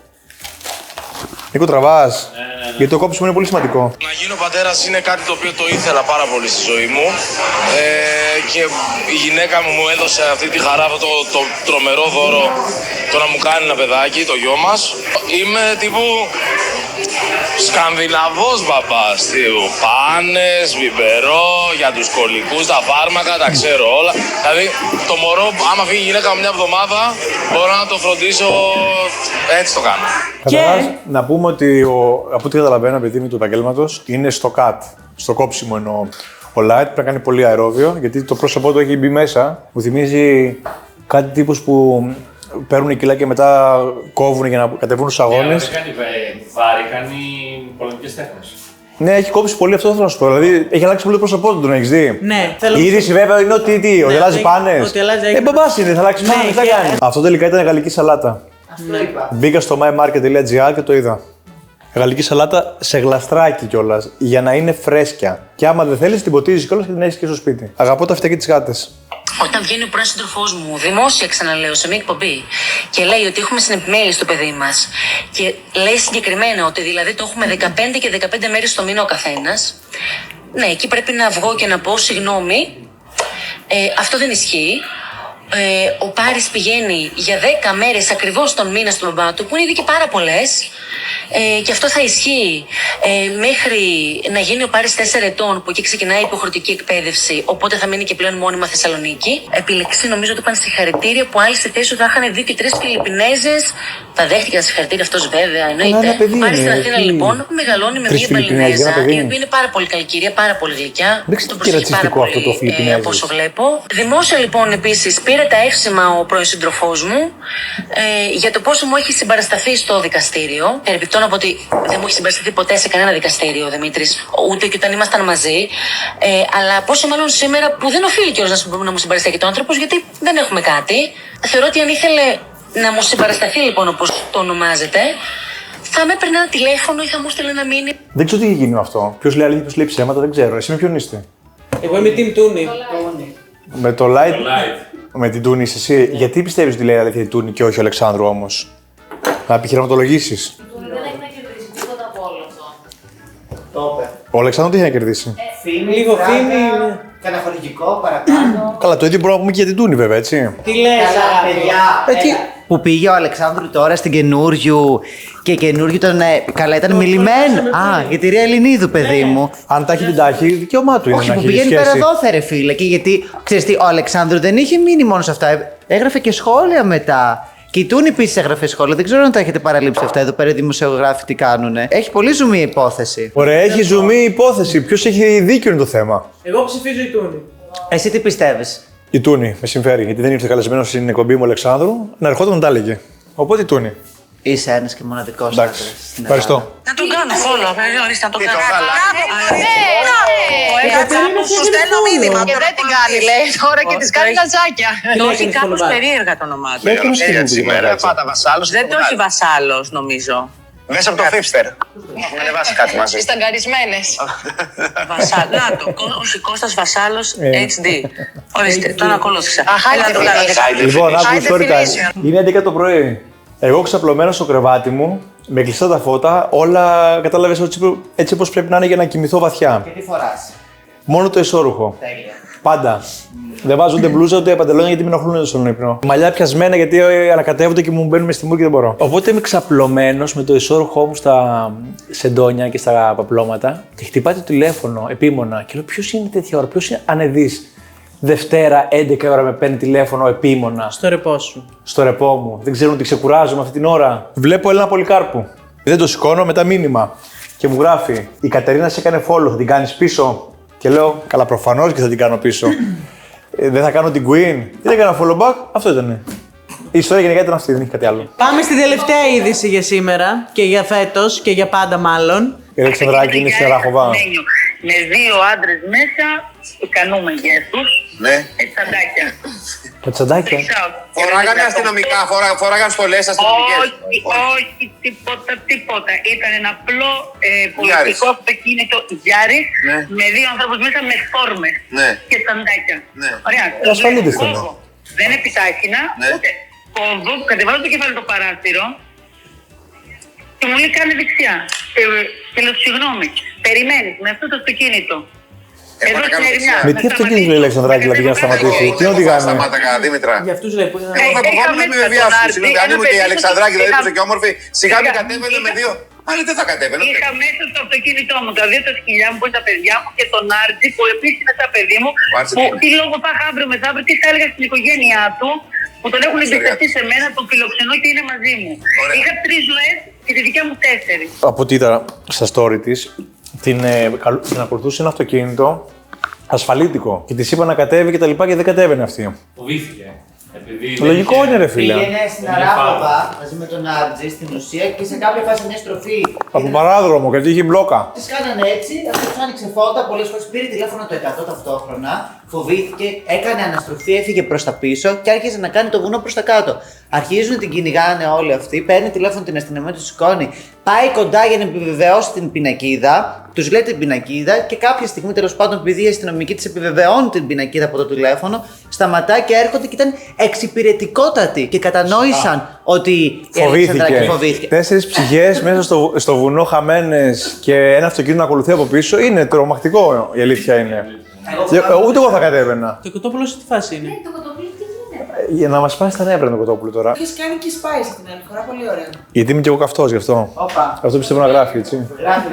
Νίκο, τραβάς. Γιατί το κόψιμο είναι πολύ σημαντικό. Να γίνω πατέρας είναι κάτι το οποίο το ήθελα πάρα πολύ στη ζωή μου. Και η γυναίκα μου έδωσε αυτή τη χαρά, αυτό το τρομερό δώρο, το να μου κάνει ένα παιδάκι, το γιο μας. Είμαι τύπου σκανδιναβός μπαμπάς. Πάνες, βιμπερό, για τους κολλικούς, τα φάρμακα, τα ξέρω όλα. Δηλαδή το μωρό, άμα φύγει η γυναίκα μου μια εβδομάδα, μπορώ να το φροντίσω, έτσι το κάνω. Καταρχάς, να πούμε ότι από ό,τι καταλαβαίνω, επειδή είναι του επαγγέλματος, είναι στο cut, στο κόψιμο εννοώ. Ο Light πρέπει να κάνει πολύ αερόβιο, γιατί το πρόσωπό του έχει μπει μέσα. Μου θυμίζει κάτι τύπους που παίρνουν κιλά και μετά κόβουν για να κατεβούν στους αγώνες. Δεν κάνει βάρη, κάνει πολεμικές τέχνες. Ναι, έχει κόψει πολύ, αυτό θέλω να σου πω. Δηλαδή έχει αλλάξει πολύ το πρόσωπό του, τον έχεις δει. Ναι, Η είδηση βέβαια είναι ότι ότι αλλάζει πάνες. Μπαμπάς είναι, θα αλλάξει πάνες, τι θα κάνει. Αυτό τελικά ήταν γαλλική σαλάτα. Αυτό είπα. Μπήκα στο mymarket.gr και το είδα. Γαλλική σαλάτα σε γλαστράκι κιόλας, για να είναι φρέσκια. Και άμα δεν θέλεις, την ποτίζεις κιόλας και την έχεις και στο σπίτι. Αγαπώ τα φτιάκια της γάτες. Όταν βγαίνει ο πρώην σύντροφός μου, δημόσια ξαναλέω, σε μια εκπομπή, και λέει ότι έχουμε συνεπιμέλεια στο παιδί μας, και λέει συγκεκριμένα ότι δηλαδή το έχουμε 15 και 15 μέρες το μήνα ο καθένας, ναι, εκεί πρέπει να βγω και να πω συγγνώμη, αυτό δεν ισχύει. Ο Πάρης πηγαίνει για 10 μέρες ακριβώς τον μήνα στον μπαμπά του, που είναι ήδη και πάρα πολλές. Και αυτό θα ισχύει μέχρι να γίνει ο Πάρης 4 ετών, που εκεί ξεκινάει η υποχρεωτική εκπαίδευση, οπότε θα μείνει και πλέον μόνιμα Θεσσαλονίκη. Επιλεξή, νομίζω ότι πάνε συγχαρητήρια, που άλλοι στη θέση του θα είχαν 2 και 3 Φιλιππινέζες. Θα δέχτηκαν συγχαρητήρια αυτός βέβαια, εννοείται. Ο Πάρης στην Αθήνα λοιπόν μεγαλώνει με μια Μπαλινέζα, η οποία είναι πάρα πολύ καλή κυρία, πάρα πολύ γλυκιά. Δεν ξέρω τι ρατσιστικό αυτό το Φιλιππινέζες. Από όσο βλέπω. Δημόσια λοιπόν επίσης πήρε τα εύσημα ο πρώην σύντροφός μου για το πόσο μου έχει συμπαρασταθεί στο δικαστήριο. Περιπτώνω από ότι δεν μου έχει συμπαρασταθεί ποτέ σε κανένα δικαστήριο ο Δημήτρης, ούτε και όταν ήμασταν μαζί. Αλλά πόσο μάλλον σήμερα που δεν οφείλει κιόλας να μου συμπαρασταθεί και το άνθρωπος, γιατί δεν έχουμε κάτι. Θεωρώ ότι αν ήθελε να μου συμπαρασταθεί λοιπόν, όπως το ονομάζεται, θα με έπαιρνε ένα τηλέφωνο ή θα μου στείλει ένα μήνυμα. Δεν ξέρω τι έχει γίνει με αυτό. Ποιος λέει αλήθεια, ποιος λέει ψέματα, δεν ξέρω. Εσύ με ποιον είστε? Εγώ είμαι Team Tooney. Με το Light. Με την Tooney είσαι εσύ. Γιατί πιστεύεις ότι λέει αλήθεια η Tooney και όχι ο Αλεξάνδρου όμως? Να επιχειρηματολογήσεις. Δεν έχει να κερδίσει τίποτα από όλο αυτό. Ο Αλεξάνδρου τι έχει να κερδίσει? Φήμη, Λίγο φράγκα, φήμη. καταχωρητικό, παραπάνω. Καλά, το ίδιο μπορούμε να πούμε και για την Tooney βέβαια, έτσι. Τι λες, παιδιά. Που πήγε ο Αλεξάνδρου τώρα στην καινούριου και καινούριου ήταν. Καλά, ήταν μιλημένο. Για τη Ρία Ελληνίδου, παιδί μου. Αν τα έχει την τάχη, δικαίωμά του είναι. Όχι, να που έχει πηγαίνει σχέση. πέρα εδώ, ρε φίλε. Και γιατί, ξέρεις τι, ο Αλεξάνδρου δεν είχε μείνει μόνο σε αυτά. Έγραφε και σχόλια μετά. Και η Tooney επίσης έγραφε σχόλια. Δεν ξέρω αν τα έχετε παραλείψει αυτά εδώ πέρα οι δημοσιογράφοι τι κάνουνε. Έχει πολύ ζουμί η υπόθεση. Ωραία, έχει ζουμί η υπόθεση. Ποιος έχει δίκιο είναι το θέμα. Εγώ ψηφίζω η Tooney. Εσύ τι πιστεύεις? Η Tooney με συμφέρει, γιατί δεν ήρθε καλεσμένο στην εκπομπή μου Αλεξάνδρου να ερχόταν να τα έλεγε. Οπότε η Tooney. Είσαι ένας και μοναδικός άντρας στην Ευχαριστώ. Να τον κάνω follow, ορίστε να τον κάνω. Σου στέλνω μήνυμα. Και δεν την κάνει, λέει τώρα και της κάνει κατσάκια. Το έχει κάπως περίεργα το όνομά του. Δεν το έχει βασάλος, νομίζω. Μέσα από το Fipster. Έχουμε ανεβάσει κάτι μαζί. Σταγκαρισμένες. Να το, όχι Κώστας Βασάλος HD. Ορίστε, τον ακολούθησα. Λοιπόν, άκου story time. Είναι 11 το πρωί. Εγώ ξαπλωμένο στο κρεβάτι μου, με κλειστά τα φώτα, όλα κατάλαβες έτσι όπως πρέπει να είναι για να κοιμηθώ βαθιά. Και τι φοράς? Μόνο το ισόρουχο. Τέλεια. Πάντα. Δεν βάζω ούτε μπλούζα ούτε παντελόνια γιατί με ενοχλούν στον ύπνο. Μαλλιά πιασμένα γιατί ανακατεύονται και μου μπαίνουν στη μούρη και δεν μπορώ. Οπότε είμαι ξαπλωμένος με το ισόρουχό μου στα σεντόνια και στα παπλώματα και χτυπάει το τηλέφωνο επίμονα. Και λέω: ποιος είναι τέτοια ώρα, ποιος είναι ανεδής. Δευτέρα, 11 ώρα με παίρνει τηλέφωνο επίμονα. Στο ρεπό σου. Στο ρεπό μου. Δεν ξέρουν ότι ξεκουράζομαι αυτή την ώρα. Βλέπω Έλληνα Πολυκάρπου. Δεν το σηκώνω, μετά μήνυμα. Και μου γράφει: η Κατερίνα σε έκανε follow, θα την κάνεις πίσω? Και λέω: καλά, προφανώς και θα την κάνω πίσω. Δεν θα κάνω την Queen. Δεν έκανα follow back, αυτό ήταν. Η ιστορία γενικά ήταν αυτή, δεν έχει κάτι άλλο. Πάμε στην τελευταία είδηση για σήμερα και για φέτος και για πάντα μάλλον. Η Αλεξανδράκη είναι στην Ράχοβα. Με 2 άντρες μέσα, ικανού μεγέθους. Ναι. Τσαντάκια. Τα τσαντάκια. Φοράγανε αστυνομικά, φοράγανε στολές αστυνομικές. Όχι, τίποτα. Ήταν ένα απλό πολιτικό αυτοκίνητο Γιάρης με 2 ανθρώπους μέσα με φόρμες και τσαντάκια. Ωραία. Ασφαλίτες ήταν. Δεν επιτάχυνα, ούτε κόβω, κατεβάζω το κεφάλι το παράθυρο και μου λέει κάνε δεξιά. Και λέω συγγνώμη, περιμένεις με αυτό το αυτοκίνητο. Εδώ στην ερημιά. Με τι αυτοκίνητο λέει η Αλεξανδράκη να πηγαίνει να σταματήσει? Τι να οδηγάνε? Σταμάτα καλά, Δήμητρα. Για αυτούς λέει που ήταν. Εγώ θα φοβάμαι να με βιάσουν. Συγγνώμη, αν ήμουν και η Αλεξανδράκη, δηλαδή που και όμορφη, σιγά μην κατέβαινε με 2. Αλλά δεν θα κατέβαινε. Είχα μέσα στο αυτοκίνητό μου τα 2 τα σκυλιά μου που είναι τα παιδιά μου και τον Άρτζη που επίσης είναι τα παιδί μου. Που τι λόγο θα είχα αύριο μεθαύριο, τι θα έλεγα στην οικογένειά του που τον έχουν εμπιστευτεί σε μένα, τον φιλοξενώ και είναι μαζί μου. Είχα 3 ζωές και τη δικιά μου 4. Από ό,τι είδα στα story της, την ακολουθούσε ένα αυτοκίνητο ασφαλίτικο και της είπα να κατέβει και τα λοιπά και δεν κατέβαινε αυτή. Φοβήθηκε. Λογικό είναι, ρε φίλε. Πήγαινε στην Αράχοβα μαζί με τον Άρτζη στην ουσία και σε κάποια φάση μια στροφή. Από παράδρομο, γιατί είχε μπλόκα. Τη κάνανε έτσι, αυτό του άνοιξε φώτα, πολλές φορές πήρε τηλέφωνο το 100 ταυτόχρονα, φοβήθηκε, έκανε αναστροφή, έφυγε προς τα πίσω και άρχισε να κάνει το βουνό προς τα κάτω. Αρχίζουν την κυνηγάνε όλοι αυτοί, παίρνει τηλέφωνο την αστυνομία, του σηκώνει, πάει κοντά για να επιβεβαιώσει την πινακίδα, τους λέει την πινακίδα και κάποια στιγμή τέλος πάντων, επειδή η αστυνομική της επιβεβαιώνει την πινακίδα από το τηλέφωνο, σταματάει και έρχονται και ήταν εξυπηρετικότατοι και κατανόησαν ότι η Αλεξανδράκη φοβήθηκε. 4 ψυχές μέσα στο βουνό χαμένες και ένα αυτοκίνητο να ακολουθεί από πίσω είναι τρομακτικό, η αλήθεια είναι. Ούτε εγώ θα κατέβαινα. Το κοτόπουλο σε τι φάση είναι? Για να μας πάει στα νεύρα το κοτόπουλο τώρα. Έχεις κάνει και spice την άλλη φορά, πολύ ωραία. Γιατί είμαι και εγώ καυτός γι' αυτό. Όπα. Αυτό πιστεύω να γράφει, έτσι. Γράφει.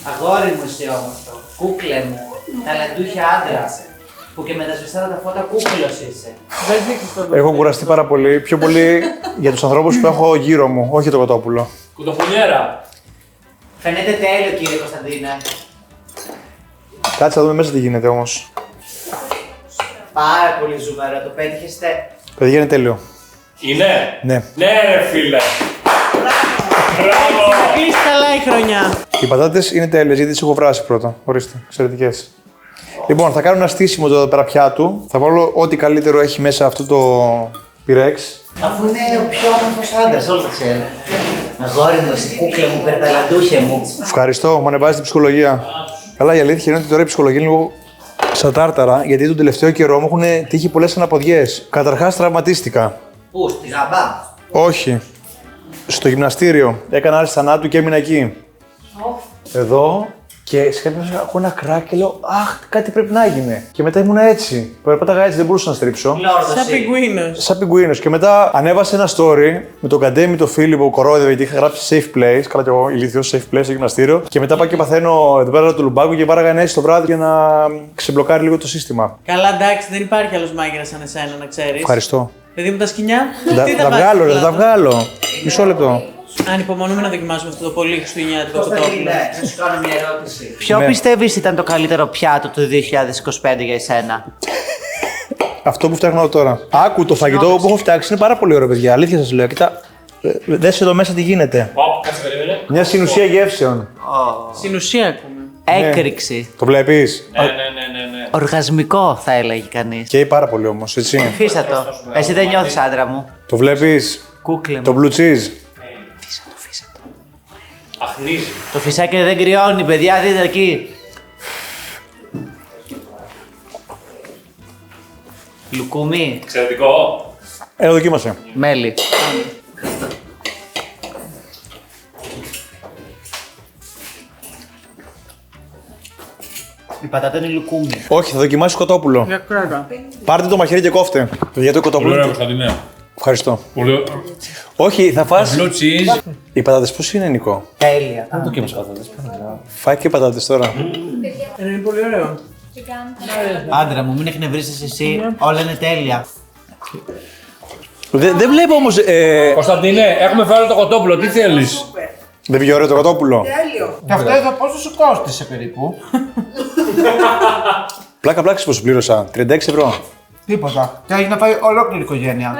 Αγόρι μου εσύ όμως το. Κούκλε μου. Ταλαντούχια άντρα. Που και με τα σβηστά τα φώτα κούκλος είσαι. Έχω κουραστεί πάρα πολύ. Πιο πολύ για τους ανθρώπους που έχω γύρω μου, όχι το κοτόπουλο. Κουτοπουλιέρα. Φαίνεται τέλειο, κύριε Κωνσταντίνε. Κάτσε να δούμε μέσα τι γίνεται όμως. Πάρα πολύ ζουμερό, το πέτυχες Παιδιά, είναι τέλειο. Είναι. Ναι. Ναι, ρε φίλε. Μπράβο. Θα κλείσει καλά η χρονιά. Οι πατάτες είναι τέλειες γιατί τις έχω βράσει πρώτα. Ορίστε, εξαιρετικές. Λοιπόν, θα κάνω ένα στήσιμο εδώ πέρα πιάτου. Θα βάλω ό,τι καλύτερο έχει μέσα αυτό το πυρέξ. Αφού είναι ο πιο όμορφος άντρας, όλα τα ξέρω. Αγόρι μου, εσύ κούκλε μου, περταλαντούχε μου. Ευχαριστώ, μου ανεβάζει την ψυχολογία. Καλά, η αλήθεια είναι ότι τώρα η ψυχολογία είναι λίγο στα τάρταρα, γιατί τον τελευταίο καιρό μου έχουν τύχει πολλές αναποδιές. Καταρχάς, τραυματίστηκα. Πού, στη Γαμπά? Όχι. Στο γυμναστήριο. Έκανα άρση θανάτου και έμεινα εκεί. Εδώ. Και σε κάποιο έχω ένα κράκ και λέω αχ, κάτι πρέπει να έγινε. Και μετά ήμουνα έτσι. Περπάταγα έτσι, δεν μπορούσα να στρίψω. Σαν πιγκουίνος. Σαν πιγκουίνος. Και μετά ανέβασε ένα story με τον Καντέμι, τον φίλο που κορόιδευε, γιατί είχα γράψει safe place. Καλά κι εγώ, ηλίθιος safe place στο γυμναστήριο. Και μετά πάω και παθαίνω εδώ πέρα του Λουμπάκου και βάραγα ένα το βράδυ για να ξεμπλοκάρει λίγο το σύστημα. Καλά, εντάξει, δεν υπάρχει άλλος μάγειρας σαν εσένα, να ξέρεις. Ευχαριστώ. Παιδί μου, τα σκοινιά. Τα βγάλω, ρε, τα βγάλω. Μισό λεπτό. Ανυπομονούμε να δοκιμάσουμε αυτό το πολύ χριστουγεννιάτικο κοτόπουλο. Να σου κάνω μια ερώτηση. Ποιο πιστεύεις ήταν το καλύτερο πιάτο του 2025 για εσένα? Αυτό που φτιάχνω τώρα. Άκου, το φαγητό που έχω φτιάξει είναι πάρα πολύ ωραίο, παιδιά. Αλήθεια σας λέω. Κοίτα, δες εδώ μέσα τι γίνεται. Κάτσε, περίμενε. Μια συνουσία γεύσεων. Συνουσία ακούμε. Έκρηξη. Το βλέπεις? Ναι. Οργασμικό θα έλεγε κανείς. Καίει πάρα πολύ όμως, έτσι. Αφήσα το. Εσύ δεν νιώθεις, άντρα μου. Το βλέπεις? Κούκλε μου. Το blue cheese. Αχνίζει. Το φυσάκι δεν κρυώνει, παιδιά, δείτε εκεί. Λουκούμι. Εξαιρετικό. Δοκίμασε. Μέλι. Η πατάτα είναι λουκούμι. Όχι, θα δοκιμάσει κοτόπουλο. Για κράτα. Πάρτε το μαχαίρι και κόφτε. Για το κοτόπουλο. Πολύ ωραίο, Κωνσταντινέ. Ευχαριστώ. Πολύ ωραίο. Όχι, θα φας. Blue cheese. Οι πατάτες πώς είναι, Νικό? Τέλεια. Δεν το κοίμας πατάτες. Φάει και πατάτες τώρα. Είναι πολύ ωραίο. Άντρα μου, μην εκνευρίζεσαι εσύ. Όλα είναι τέλεια. Δεν βλέπω όμως. Κωνσταντινέ, έχουμε φέρει το κοτόπουλο, τι θέλεις? Δεν πήγε ωραίο το κοτόπουλο. Τέλειο. Και αυτό εδώ πόσο σου κόστησε περίπου? Πλάκα πόσο πλήρωσα. 36 ευρώ. Τίποτα. Και έχει να φάει ολόκληρη η οικογένεια.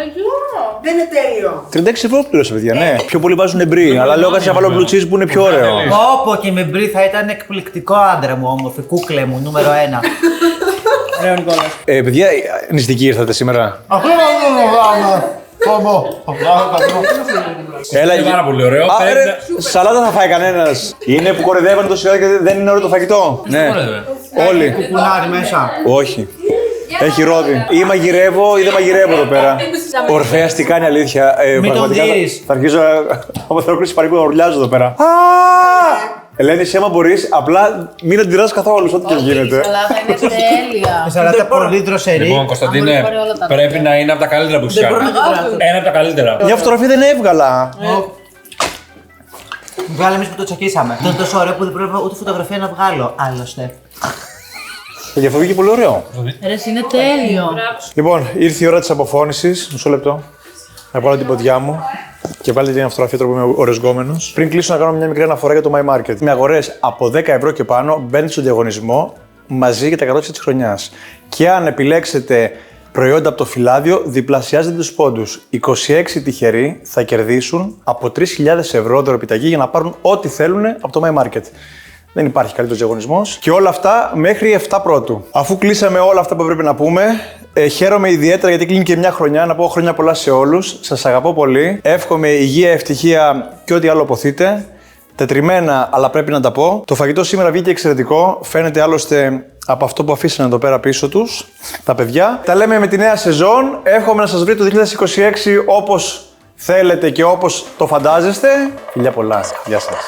Δεν είναι τέλειο. 36 ευρώ πλήρωσα, παιδιά, ναι. Πιο πολύ βάζουν μπρι, αλλά λέω κάτι να βάλω blue cheese που είναι πιο ωραίο. Όπω και με μπρι θα ήταν εκπληκτικό, άντρα μου, όμορφη κούκλε μου, νούμερο 1. Ωραίο, Νικόλας. Παιδιά, νηστικοί ήρθατε σήμερα. Αυτό είναι Έλα, Είναι πάρα πολύ ωραίο. Σαλάτα θα φάει κανένας. Είναι που κορυδεύανε το σιγάρι και δεν είναι ωραίο το φαγητό. Ναι. Όλοι. κουκουνάρι μέσα. Όχι. Έχει ρόδι. Ή μαγειρεύω ή δεν μαγειρεύω εδώ πέρα. Ορφέας τι κάνει, αλήθεια. Μην τον δεις. Θα αρχίσω να θέλω κρίσει παρήκου να ουρλιάζω εδώ πέρα. Ελένη, εσύ άμα μπορείς, απλά μην αντιδράς καθόλου, ό,τι και γίνεται. Η σαλάτα είναι τέλεια. Η σαλάτα πολύ δροσερή. Λοιπόν, Κωνσταντίνε, πρέπει να είναι από τα καλύτερα που έχεις κάνει. Ένα από τα καλύτερα. Μια φωτογραφία δεν έβγαλα. Βγάλε εμείς που το τσακίσαμε. Αυτό είναι τόσο ωραίο που δεν πρέπει ούτε φωτογραφία να βγάλω. Άλλωστε. Γι' αυτό βγήκε πολύ ωραίο. Ρε, είναι τέλειο. Λοιπόν, ήρθε η ώρα της αποφώνησης. Μισό λεπτό. Να πάρω την ποδιά μου και βάλτε την αυτογραφία τώρα που είμαι οριζόμενος. Πριν κλείσω, να κάνω μια μικρή αναφορά για το My Market. Με αγορές από 10 ευρώ και πάνω μπαίνετε στον διαγωνισμό μαζί για τα 100 της χρονιάς. Και αν επιλέξετε προϊόντα από το φυλάδιο, διπλασιάζετε τους πόντους. 26 τυχεροί θα κερδίσουν από 3.000 ευρώ δωρεπιταγή για να πάρουν ό,τι θέλουν από το My Market. Δεν υπάρχει καλύτερος διαγωνισμός. Και όλα αυτά μέχρι 7 Πρώτου. Αφού κλείσαμε όλα αυτά που έπρεπε να πούμε, χαίρομαι ιδιαίτερα γιατί κλείνει και μια χρονιά. Να πω χρόνια πολλά σε όλους. Σας αγαπώ πολύ. Εύχομαι υγεία, ευτυχία και ό,τι άλλο αποθείτε. Τετριμένα, αλλά πρέπει να τα πω. Το φαγητό σήμερα βγήκε εξαιρετικό. Φαίνεται άλλωστε από αυτό που αφήσανε εδώ πέρα πίσω τους τα παιδιά. Τα λέμε με τη νέα σεζόν. Εύχομαι να σας βρει το 2026 όπως θέλετε και όπως το φαντάζεστε. Φιλιά πολλά. Γεια σας.